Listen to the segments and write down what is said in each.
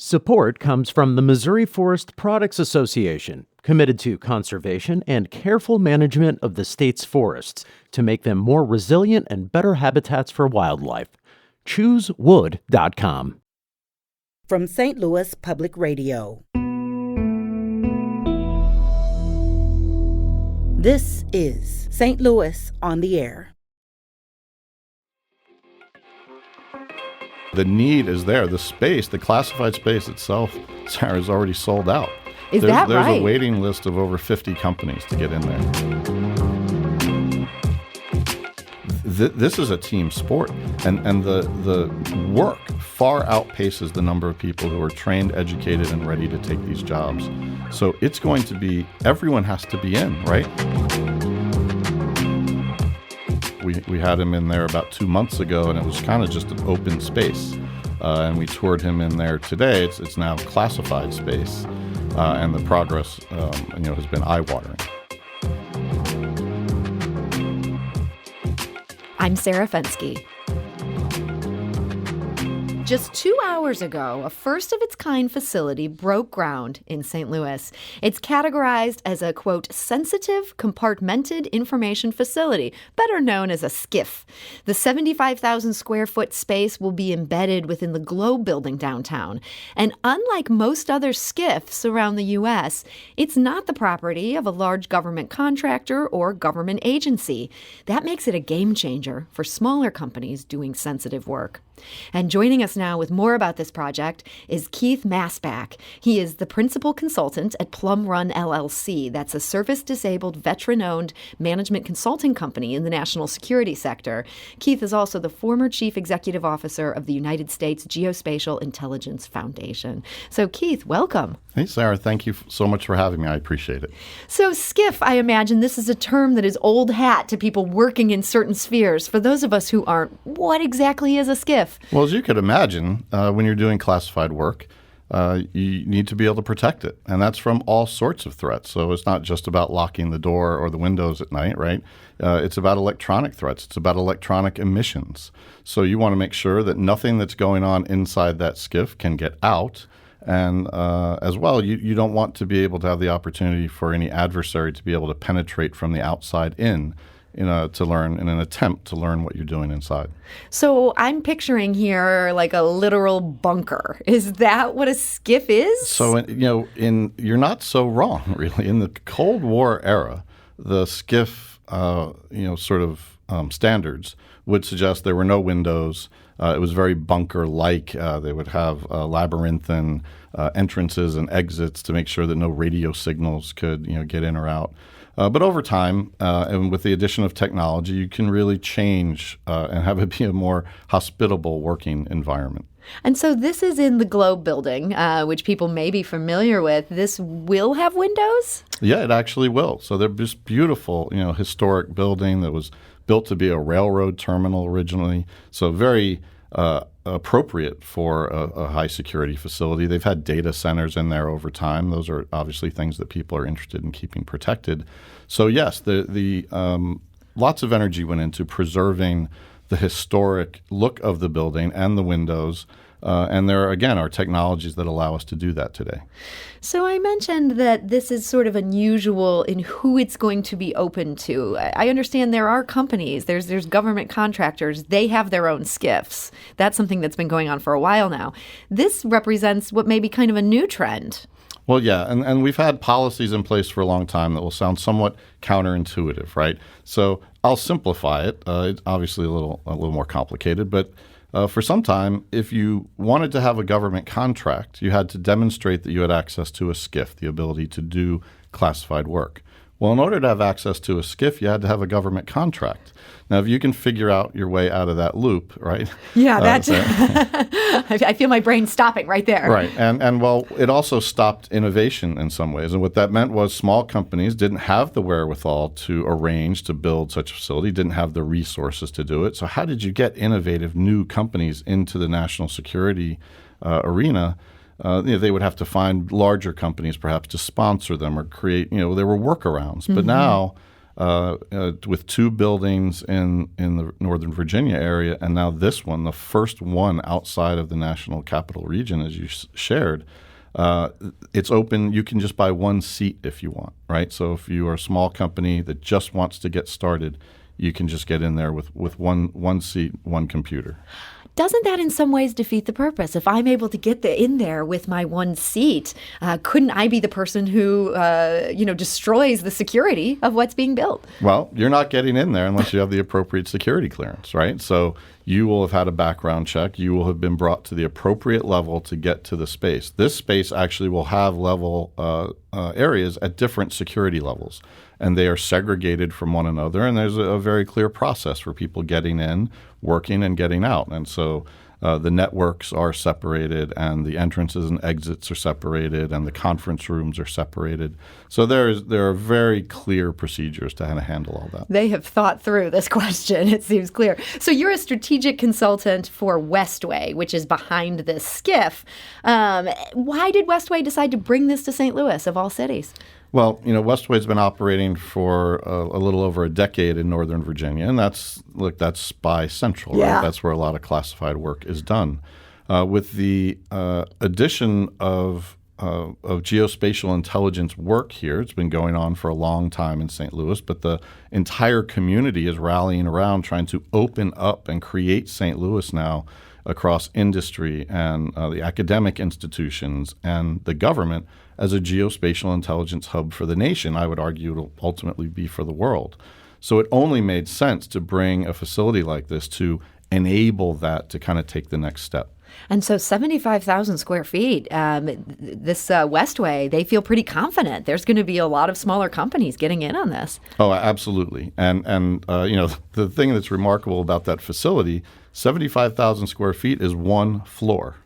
Support comes from the Missouri Forest Products Association, committed to conservation and careful management of the state's forests to make them more resilient and better habitats for wildlife. ChooseWood.com. From St. Louis Public Radio. This is St. Louis on the Air. The need is there. The space, the classified space itself, Sarah, is already sold out. Is that right? There's a waiting list of over 50 companies to get in there. This is a team sport, and the work far outpaces the number of people who are trained, educated, and ready to take these jobs. So it's going to be, everyone has to be in, right? We had him in there about 2 months ago, and it was kind of just an open space. And we toured him in there today. It's now classified space, and the progress, has been eye-watering. I'm Sarah Fensky. Just 2 hours ago, a first-of-its-kind facility broke ground in St. Louis. It's categorized as a, quote, sensitive, compartmented information facility, better known as a SCIF. The 75,000-square-foot space will be embedded within the Globe building downtown. And unlike most other SCIFs around the U.S., it's not the property of a large government contractor or government agency. That makes it a game changer for smaller companies doing sensitive work. And joining us now with more about this project is Keith Masback. He is the principal consultant at Plum Run LLC. That's a service-disabled, veteran-owned management consulting company in the national security sector. Keith is also the former chief executive officer of the United States Geospatial Intelligence Foundation. So, Keith, welcome. Hey, Sarah, thank you so much for having me. I appreciate it. So SCIF, I imagine this is a term that is old hat to people working in certain spheres. For those of us who aren't, what exactly is a SCIF? Well, as you could imagine, when you're doing classified work, you need to be able to protect it. And that's from all sorts of threats. So it's not just about locking the door or the windows at night, right? It's about electronic threats. It's about electronic emissions. So you want to make sure that nothing that's going on inside that SCIF can get out. And as well, you don't want to be able to have the opportunity for any adversary to be able to penetrate from the outside in an attempt to learn what you're doing inside. So I'm picturing here like a literal bunker. Is that what a SCIF is? So, you're not so wrong, really. In the Cold War era, the SCIF, standards would suggest there were no windows. It was very bunker-like. They would have labyrinthine entrances and exits to make sure that no radio signals could, get in or out. But over time, and with the addition of technology, you can really change and have it be a more hospitable working environment. And so this is in the Globe building, which people may be familiar with. This will have windows? Yeah, it actually will. So they're just beautiful, historic building that was built to be a railroad terminal originally. So very appropriate for a high security facility. They've had data centers in there over time. Those are obviously things that people are interested in keeping protected. So yes, the lots of energy went into preserving the historic look of the building and the windows. And there, again, are technologies that allow us to do that today. So I mentioned that this is sort of unusual in who it's going to be open to. I understand there are companies, there's government contractors, they have their own SCIFs. That's something that's been going on for a while now. This represents what may be kind of a new trend. Well, yeah, and we've had policies in place for a long time that will sound somewhat counterintuitive, right? So I'll simplify it. It's obviously a little more complicated, but for some time, if you wanted to have a government contract, you had to demonstrate that you had access to a SCIF, the ability to do classified work. Well, in order to have access to a SCIF, you had to have a government contract. Now, if you can figure out your way out of that loop, right? Yeah, that's I feel my brain stopping right there. Right. And well, it also stopped innovation in some ways. And what that meant was small companies didn't have the wherewithal to arrange to build such a facility, didn't have the resources to do it. So how did you get innovative new companies into the national security arena? They would have to find larger companies perhaps to sponsor them or create, there were workarounds. Mm-hmm. But now with 2 buildings in the Northern Virginia area, and now this one, the first one outside of the National Capital Region, as you shared. It's open. You can just buy 1 seat if you want, right? So if you are a small company that just wants to get started, you can just get in there with one seat, 1 computer. Doesn't that in some ways defeat the purpose? If I'm able to get in there with my 1 seat, couldn't I be the person who, destroys the security of what's being built? Well, you're not getting in there unless you have the appropriate security clearance, right? So you will have had a background check. You will have been brought to the appropriate level to get to the space. This space actually will have level areas at different security levels, and they are segregated from one another, and there's a very clear process for people getting in, working, and getting out. And so the networks are separated, and the entrances and exits are separated, and the conference rooms are separated. So there are very clear procedures to how to handle all that. They have thought through this question, it seems clear. So you're a strategic consultant for Westway, which is behind this skiff. Why did Westway decide to bring this to St. Louis, of all cities? Well, Westway's been operating for a little over a decade in Northern Virginia, and that's Spy Central, right? Yeah. That's where a lot of classified work is done. With the addition of geospatial intelligence work here, it's been going on for a long time in St. Louis, but the entire community is rallying around trying to open up and create St. Louis now across industry and the academic institutions and the government as a geospatial intelligence hub for the nation. I would argue it'll ultimately be for the world. So it only made sense to bring a facility like this to enable that to kind of take the next step. And so 75,000 square feet, this Westway, they feel pretty confident. There's going to be a lot of smaller companies getting in on this. Oh, absolutely. And the thing that's remarkable about that facility, 75,000 square feet is 1 floor.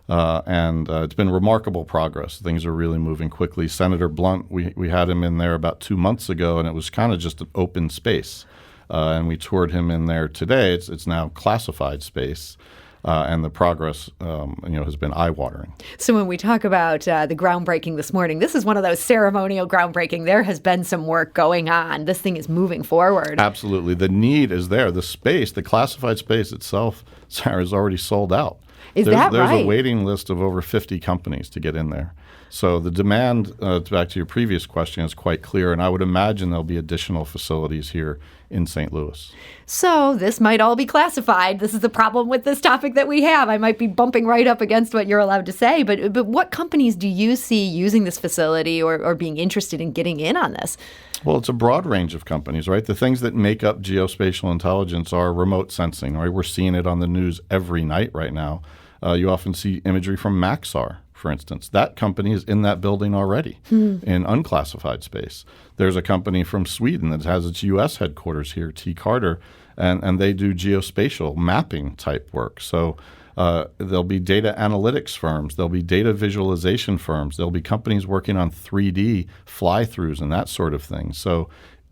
And it's been remarkable progress. Things are really moving quickly. Senator Blunt, we had him in there about 2 months ago, and it was kind of just an open space. And we toured him in there today. It's now classified space. And the progress, has been eye-watering. So when we talk about the groundbreaking this morning, this is one of those ceremonial groundbreaking. There has been some work going on. This thing is moving forward. Absolutely. The need is there. The space, the classified space itself, Sarah, is already sold out. There's right? There's a waiting list of over 50 companies to get in there. So the demand, back to your previous question, is quite clear, and I would imagine there'll be additional facilities here in St. Louis. So this might all be classified. This is the problem with this topic that we have. I might be bumping right up against what you're allowed to say, but what companies do you see using this facility or being interested in getting in on this? Well, it's a broad range of companies, right? The things that make up geospatial intelligence are remote sensing, right? We're seeing it on the news every night right now. You often see imagery from Maxar, for instance. That company is in that building already in unclassified space. There's a company from Sweden that has its U.S. headquarters here, T. Carter, and they do geospatial mapping type work. So there'll be data analytics firms. There'll be data visualization firms. There'll be companies working on 3D fly-throughs and that sort of thing. So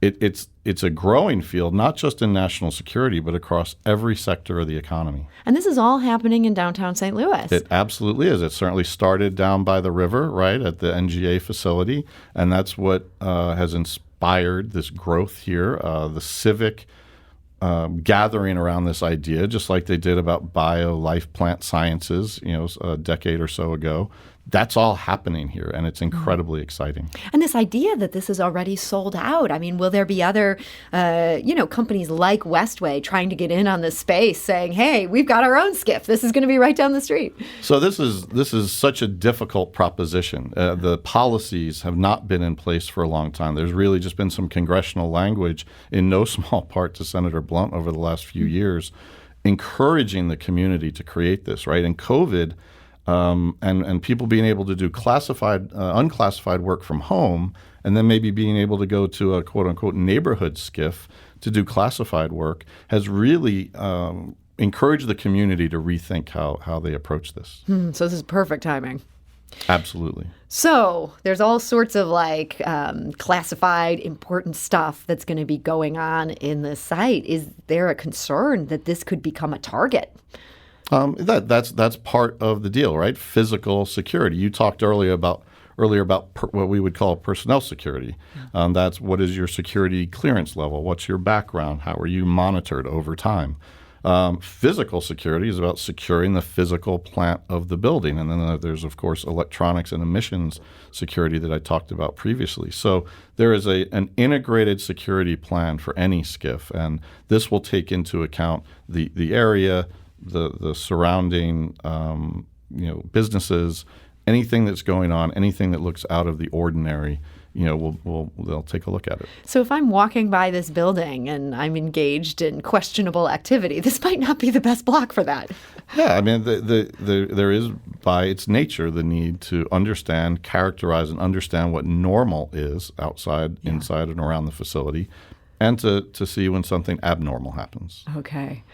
it's a growing field, not just in national security, but across every sector of the economy. And this is all happening in downtown St. Louis. It absolutely is. It certainly started down by the river, right, at the NGA facility, and that's what has inspired this growth here, the civic gathering around this idea, just like they did about life plant sciences, a decade or so ago. That's all happening here, and it's incredibly exciting. And this idea that this is already sold out, I mean, will there be other, companies like Westway trying to get in on this space saying, hey, we've got our own skiff. This is going to be right down the street. So this is such a difficult proposition. The policies have not been in place for a long time. There's really just been some congressional language, in no small part to Senator Blunt over the last few years, encouraging the community to create this, right? And COVID and people being able to do unclassified work from home, and then maybe being able to go to a quote-unquote neighborhood skiff to do classified work has really encouraged the community to rethink how they approach this. So this is perfect timing. Absolutely. So there's all sorts of classified important stuff that's going to be going on in the site. Is there a concern that this could become a target? That's part of the deal, right? Physical security. You talked earlier about earlier about what we would call personnel security. That's what is your security clearance level? What's your background? How are you monitored over time? Physical security is about securing the physical plant of the building. And then there's, of course, electronics and emissions security that I talked about previously. So there is an integrated security plan for any SCIF, and this will take into account the area, the surrounding businesses, anything that's going on, anything that looks out of the ordinary. They'll take a look at it. So if I'm walking by this building and I'm engaged in questionable activity, this might not be the best block for that. Yeah, I mean, there is, by its nature, the need to understand, characterize, and understand what normal is outside, inside, and around the facility, and to see when something abnormal happens. Okay.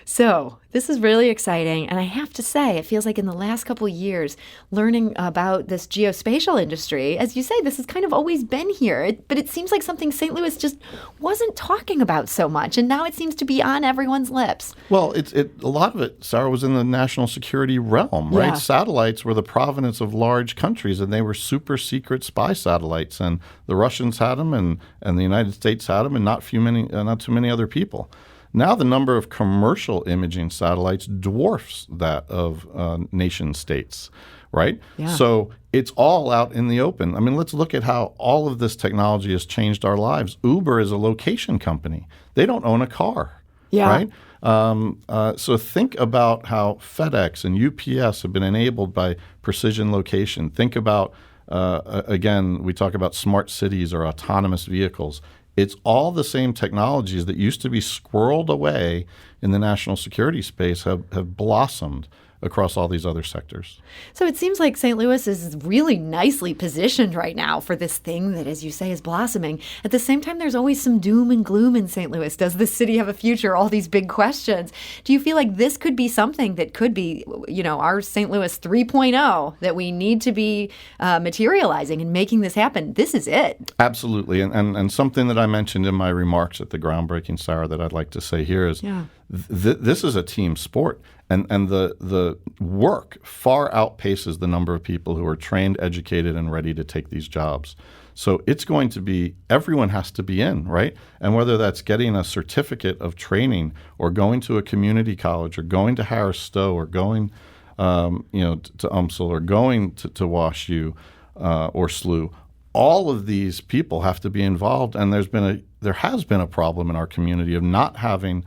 So this is really exciting. And I have to say, it feels like in the last couple of years, learning about this geospatial industry, as you say, this has kind of always been here. But it seems like something St. Louis just wasn't talking about so much. And now it seems to be on everyone's lips. Well, a lot of it, Sarah, was in the national security realm, right? Yeah. Satellites were the provenance of large countries, and they were super secret spy satellites. And the Russians had them, and the United States had them, and not too many other people. Now the number of commercial imaging satellites dwarfs that of nation states, right? Yeah. So it's all out in the open. I mean, let's look at how all of this technology has changed our lives. Uber is a location company. They don't own a car, right? So think about how FedEx and UPS have been enabled by precision location. Think about, again, we talk about smart cities or autonomous vehicles. It's all the same technologies that used to be squirreled away in the national security space have blossomed across all these other sectors. So it seems like St. Louis is really nicely positioned right now for this thing that, as you say, is blossoming. At the same time, there's always some doom and gloom in St. Louis. Does this city have a future? All these big questions. Do you feel like this could be something that could be, our St. Louis 3.0 that we need to be materializing and making this happen? This is it. Absolutely. And something that I mentioned in my remarks at the groundbreaking, Sarah, that I'd like to say here is this is a team sport. And the work far outpaces the number of people who are trained, educated, and ready to take these jobs. So it's going to be, everyone has to be in, right? And whether that's getting a certificate of training or going to a community college or going to Harris Stowe or going to UMSL or going to WashU or SLU, all of these people have to be involved. And there has been a problem in our community of not having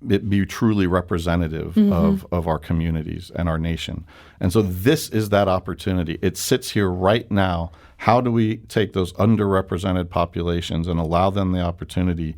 it be truly representative of our communities and our nation. And so this is that opportunity. It sits here right now. How do we take those underrepresented populations and allow them the opportunity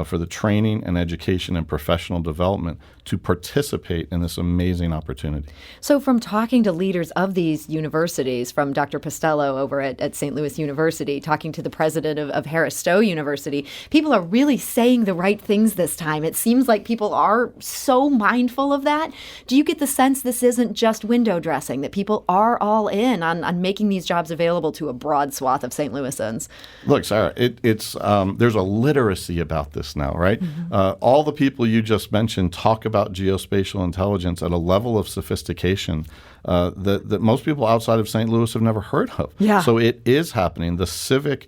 for the training and education and professional development to participate in this amazing opportunity? So from talking to leaders of these universities, from Dr. Postello over at St. Louis University, talking to the president of Harris Stowe University, people are really saying the right things this time. It seems like people are so mindful of that. Do you get the sense this isn't just window dressing, that people are all in on making these jobs available to a broad swath of St. Louisans? Look, Sarah, it's there's a literacy about this now, right? All the people you just mentioned talk about geospatial intelligence at a level of sophistication that most people outside of St. Louis have never heard of. Yeah. So it is happening. The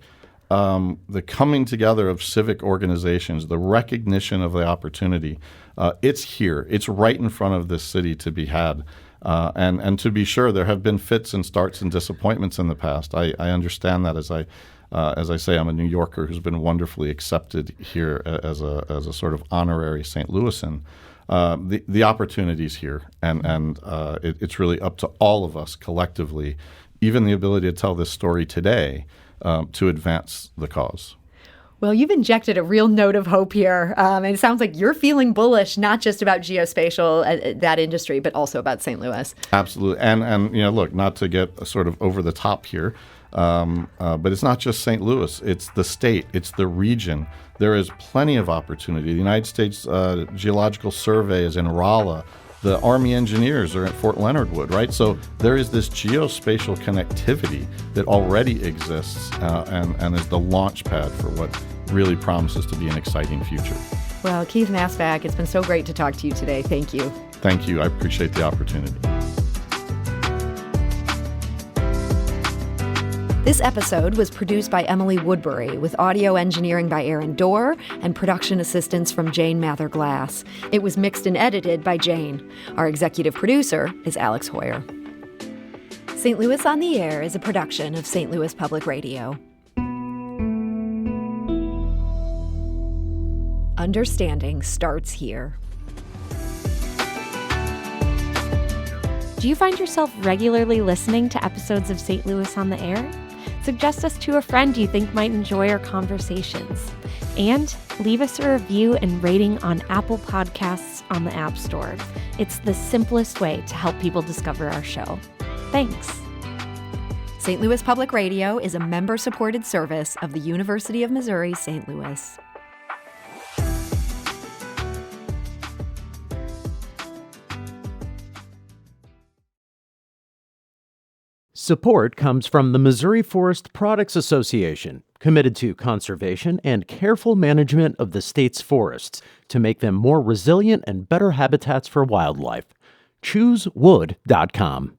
coming together of civic organizations, the recognition of the opportunity, it's here. It's right in front of this city to be had. And to be sure, there have been fits and starts and disappointments in the past. I understand that as I say, I'm a New Yorker who's been wonderfully accepted here as a sort of honorary St. Louisan. The opportunity's here, and it's really up to all of us collectively, even the ability to tell this story today, to advance the cause. Well, you've injected a real note of hope here. And it sounds like you're feeling bullish, not just about geospatial, that industry, but also about St. Louis. Absolutely. And look, not to get sort of over the top here, but it's not just St. Louis. It's the state. It's the region. There is plenty of opportunity. The United States Geological Survey is in Rolla. The Army engineers are at Fort Leonard Wood, right? So there is this geospatial connectivity that already exists and is the launch pad for what really promises to be an exciting future. Well, Keith Masback, it's been so great to talk to you today. Thank you. Thank you. I appreciate the opportunity. This episode was produced by Emily Woodbury, with audio engineering by Aaron Dorr and production assistance from Jane Mather-Glass. It was mixed and edited by Jane. Our executive producer is Alex Hoyer. St. Louis on the Air is a production of St. Louis Public Radio. Understanding starts here. Do you find yourself regularly listening to episodes of St. Louis on the Air? Suggest us to a friend you think might enjoy our conversations. And leave us a review and rating on Apple Podcasts on the App Store. It's the simplest way to help people discover our show. Thanks. St. Louis Public Radio is a member-supported service of the University of Missouri, St. Louis. Support comes from the Missouri Forest Products Association, committed to conservation and careful management of the state's forests to make them more resilient and better habitats for wildlife. ChooseWood.com.